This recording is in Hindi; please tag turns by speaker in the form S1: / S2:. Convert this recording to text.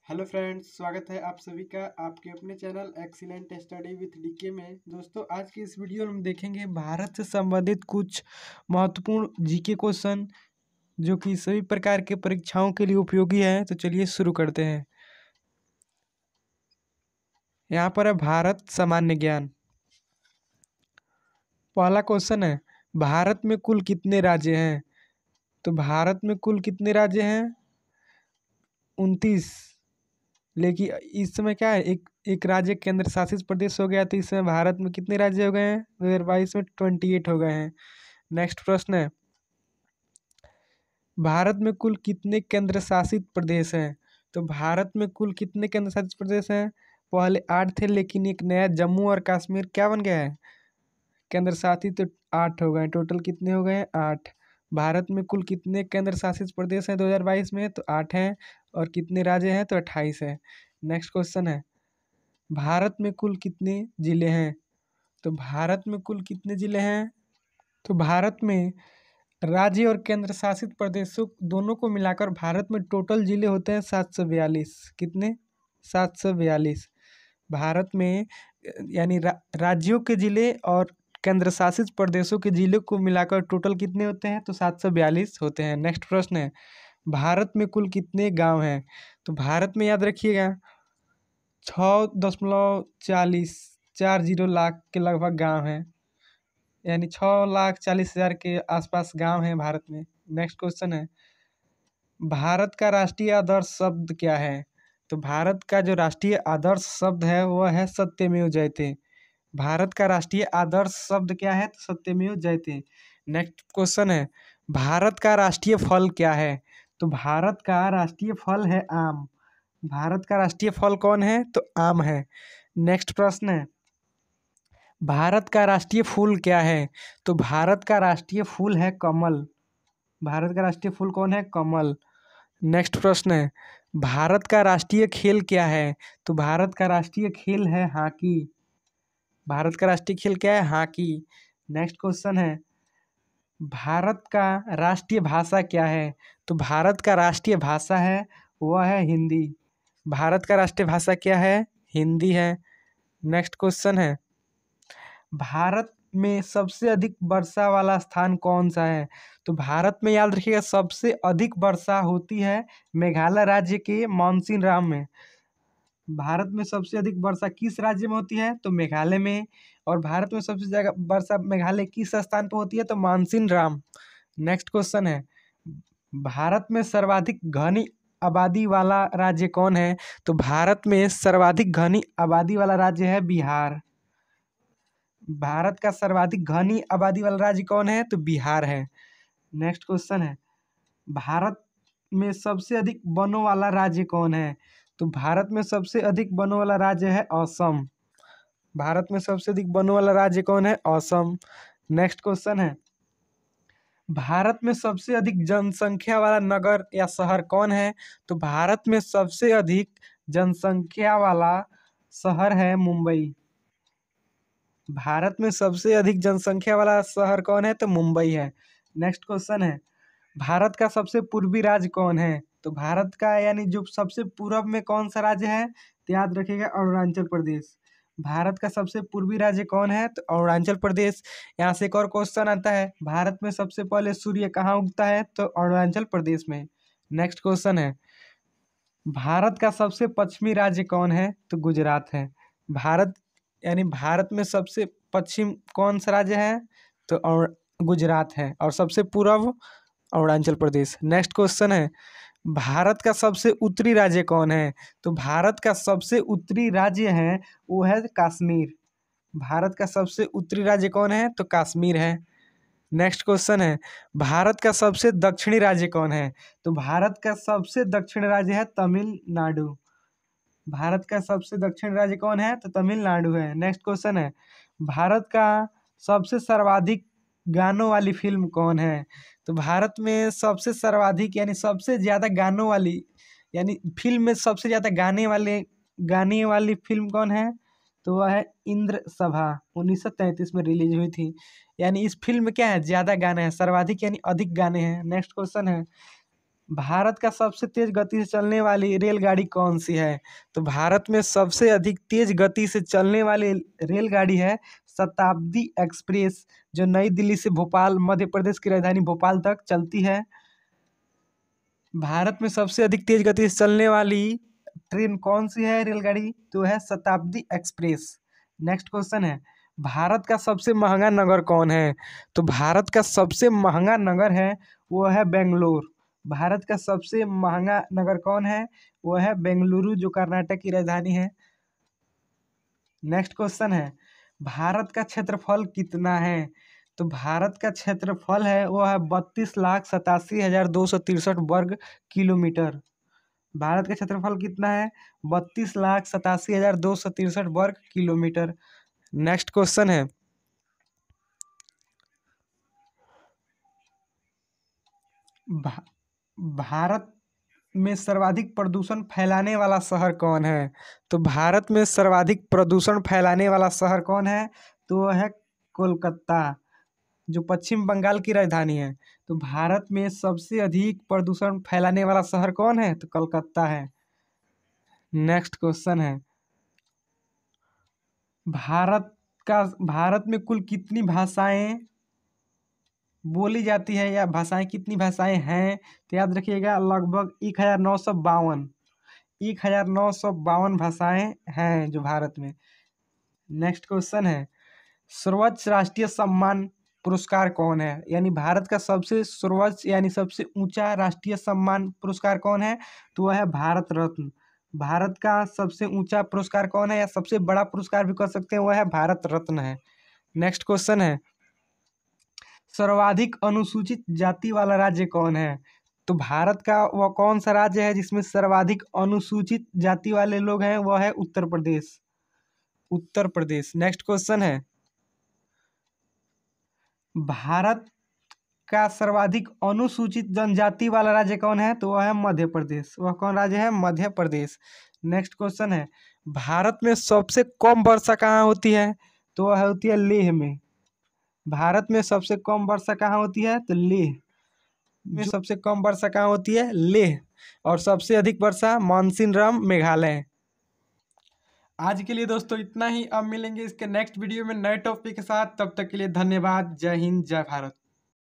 S1: हेलो फ्रेंड्स, स्वागत है आप सभी का आपके अपने channel excellent study with DK में। दोस्तों, आज की इस वीडियो में हम देखेंगे भारत से संबंधित कुछ महत्वपूर्ण जीके क्वेश्चन जो कि सभी प्रकार के परीक्षाओं के लिए उपयोगी हैं। तो चलिए शुरू करते हैं। यहाँ पर है भारत सामान्य ज्ञान। पहला क्वेश्चन है, भारत में कुल कितने राज्य हैं? तो भारत में कुल कितने राज्य हैं? 29। लेकिन इस समय क्या है, एक राज्य केंद्र शासित प्रदेश हो गया, तो इस समय भारत में कितने राज्य हो गए हैं? 2022 में 28 हो गए हैं। नेक्स्ट प्रश्न है, भारत में कुल कितने केंद्र शासित प्रदेश हैं? तो भारत में कुल कितने केंद्र शासित प्रदेश हैं? पहले 8 थे, लेकिन एक नया जम्मू और कश्मीर क्या बन गया है, केंद्र शासित। तो 8 हो गए। टोटल कितने हो गए हैं? 8। भारत में कुल कितने केंद्र शासित प्रदेश हैं 2022 में? तो 8 हैं। और कितने राज्य हैं? तो 28 है। नेक्स्ट क्वेश्चन है, भारत में कुल कितने जिले हैं? तो भारत में कुल कितने जिले हैं? तो भारत में राज्य और केंद्र शासित प्रदेशों दोनों को मिलाकर भारत में टोटल जिले होते हैं 742। कितने? 742। भारत में राज्यों के जिले और केंद्र शासित प्रदेशों के जिले को मिलाकर टोटल कितने होते हैं? तो 742 होते हैं। नेक्स्ट प्रश्न है, भारत में कुल कितने गांव हैं? तो भारत में याद रखिएगा 6.40 लाख के लगभग गांव हैं, यानी 6,40,000 के आसपास गांव हैं भारत में। नेक्स्ट क्वेश्चन है, भारत का राष्ट्रीय आदर्श शब्द क्या है? तो भारत का जो राष्ट्रीय आदर्श शब्द है वह है सत्यमेव जयते। भारत का राष्ट्रीय आदर्श शब्द क्या है? तो सत्यमेव जयते। नेक्स्ट क्वेश्चन है, भारत का राष्ट्रीय फल क्या है? तो भारत का राष्ट्रीय फल है आम। भारत का राष्ट्रीय फल कौन है? तो आम है। नेक्स्ट प्रश्न है, भारत का राष्ट्रीय फूल क्या है? तो भारत का राष्ट्रीय फूल है कमल। भारत का राष्ट्रीय फूल कौन है? कमल। नेक्स्ट प्रश्न है, भारत का राष्ट्रीय खेल क्या है? तो भारत का राष्ट्रीय खेल है हॉकी। भारत का राष्ट्रीय खेल क्या है? हॉकी। नेक्स्ट क्वेश्चन है, भारत का राष्ट्रीय भाषा क्या है? तो भारत का राष्ट्रीय भाषा है वह है हिंदी। भारत का राष्ट्रीय भाषा क्या है? हिंदी है। नेक्स्ट क्वेश्चन है, भारत में सबसे अधिक वर्षा वाला स्थान कौन सा है? तो भारत में याद रखिएगा सबसे अधिक वर्षा होती है मेघालय राज्य के मानसीनराम में। भारत में सबसे अधिक वर्षा किस राज्य में होती है? तो मेघालय में। और भारत में सबसे ज्यादा वर्षा मेघालय किस स्थान पर होती है? तो मानसीनराम। नेक्स्ट क्वेश्चन है, भारत में सर्वाधिक घनी आबादी वाला राज्य कौन है? तो भारत में सर्वाधिक घनी आबादी वाला राज्य है बिहार। भारत का सर्वाधिक घनी आबादी वाला राज्य कौन है? तो बिहार है। नेक्स्ट क्वेश्चन है, भारत में सबसे अधिक वनों वाला राज्य कौन है? तो भारत में सबसे अधिक वनों वाला राज्य है असम। भारत में सबसे अधिक वनों वाला राज्य कौन है? असम। नेक्स्ट क्वेश्चन है, भारत में सबसे अधिक जनसंख्या वाला नगर या शहर कौन है? तो भारत में सबसे अधिक जनसंख्या वाला शहर है मुंबई। भारत में सबसे अधिक जनसंख्या वाला शहर कौन है? तो मुंबई है। नेक्स्ट क्वेश्चन है, भारत का सबसे पूर्वी राज्य कौन है? तो भारत का जो सबसे पूर्व में कौन सा राज्य है? तो याद रखिएगा अरुणाचल प्रदेश। भारत का सबसे पूर्वी राज्य कौन है? तो अरुणाचल प्रदेश। यहाँ से एक और क्वेश्चन आता है, भारत में सबसे पहले सूर्य कहाँ उगता है? तो अरुणाचल प्रदेश में। नेक्स्ट क्वेश्चन है, भारत का सबसे पश्चिमी राज्य कौन है? तो गुजरात है। भारत में सबसे पश्चिम कौन सा राज्य है? तो और गुजरात है। और सबसे पूर्व अरुणाचल प्रदेश। नेक्स्ट क्वेश्चन है, भारत का सबसे उत्तरी राज्य कौन है? तो भारत का सबसे उत्तरी राज्य है वो है कश्मीर। भारत का सबसे उत्तरी राज्य कौन है? तो कश्मीर है। नेक्स्ट क्वेश्चन है, भारत का सबसे दक्षिणी राज्य कौन है? तो भारत का सबसे दक्षिण राज्य है तमिलनाडु। भारत का सबसे दक्षिण राज्य कौन है? तो तमिलनाडु है। नेक्स्ट क्वेश्चन है, भारत का सबसे सर्वाधिक गानों वाली फिल्म कौन है? तो भारत में सबसे सर्वाधिक सबसे ज्यादा गानों वाली फिल्म में सबसे ज्यादा गाने वाली फिल्म कौन है? तो वह है इंद्र सभा। 1933 में रिलीज हुई थी। इस फिल्म में क्या है? ज्यादा गाने हैं, सर्वाधिक अधिक गाने हैं। नेक्स्ट क्वेश्चन है, भारत का सबसे तेज गति से चलने वाली रेलगाड़ी कौन सी है? तो भारत में सबसे अधिक तेज गति से चलने वाली रेलगाड़ी है शताब्दी एक्सप्रेस, जो नई दिल्ली से भोपाल, मध्य प्रदेश की राजधानी भोपाल तक चलती है। भारत में सबसे अधिक तेज गति से चलने वाली ट्रेन कौन सी है रेलगाड़ी? तो है शताब्दी एक्सप्रेस। नेक्स्ट क्वेश्चन है, भारत का सबसे महंगा नगर कौन है? तो भारत का सबसे महंगा नगर है वो है बेंगलोर। भारत का सबसे महंगा नगर कौन है? वो है बेंगलुरु, जो कर्नाटक की राजधानी है। नेक्स्ट क्वेश्चन है, भारत का क्षेत्रफल कितना है? तो भारत का क्षेत्रफल है वो है 32,87,263 वर्ग किलोमीटर। भारत का क्षेत्रफल कितना है? 32,87,263 वर्ग किलोमीटर। नेक्स्ट क्वेश्चन है, भा, भारत में सर्वाधिक प्रदूषण फैलाने वाला शहर कौन है? तो भारत में सर्वाधिक प्रदूषण फैलाने वाला शहर कौन है? तो वो है कोलकाता, जो पश्चिम बंगाल की राजधानी है। तो भारत में सबसे अधिक प्रदूषण फैलाने वाला शहर कौन है? तो कोलकाता है। नेक्स्ट क्वेश्चन है, भारत में कुल कितनी भाषाएं बोली जाती है, या भाषाएं कितनी भाषाएं हैं? तो याद रखिएगा, लगभग 1952 भाषाएं हैं जो भारत में। नेक्स्ट क्वेश्चन है, सर्वोच्च राष्ट्रीय सम्मान पुरस्कार कौन है? यानी भारत का सबसे सर्वोच्च यानी सबसे ऊंचा राष्ट्रीय सम्मान पुरस्कार कौन है? तो वह है भारत रत्न। भारत का सबसे ऊंचा पुरस्कार कौन है, या सबसे बड़ा पुरस्कार भी कह सकते हैं, वह है भारत रत्न है। नेक्स्ट क्वेश्चन है, सर्वाधिक अनुसूचित जाति वाला राज्य कौन है? तो भारत का वह कौन सा राज्य है जिसमें सर्वाधिक अनुसूचित जाति वाले लोग हैं? वह है उत्तर प्रदेश। उत्तर प्रदेश। नेक्स्ट क्वेश्चन है, भारत का सर्वाधिक अनुसूचित जनजाति वाला राज्य कौन है? तो वह है मध्य प्रदेश। वह कौन राज्य है? मध्य प्रदेश। नेक्स्ट क्वेश्चन है, भारत में सबसे कम वर्षा कहाँ होती है? तो वह होती है लेह में। भारत में सबसे कम वर्षा कहाँ होती है? तो लेह में। सबसे कम वर्षा कहाँ होती है? लेह। और सबसे अधिक वर्षा मानसीनराम, मेघालय। आज के लिए दोस्तों इतना ही। अब मिलेंगे इसके नेक्स्ट वीडियो में नए टॉपिक के साथ। तब तक के लिए धन्यवाद। जय हिंद, जय भारत।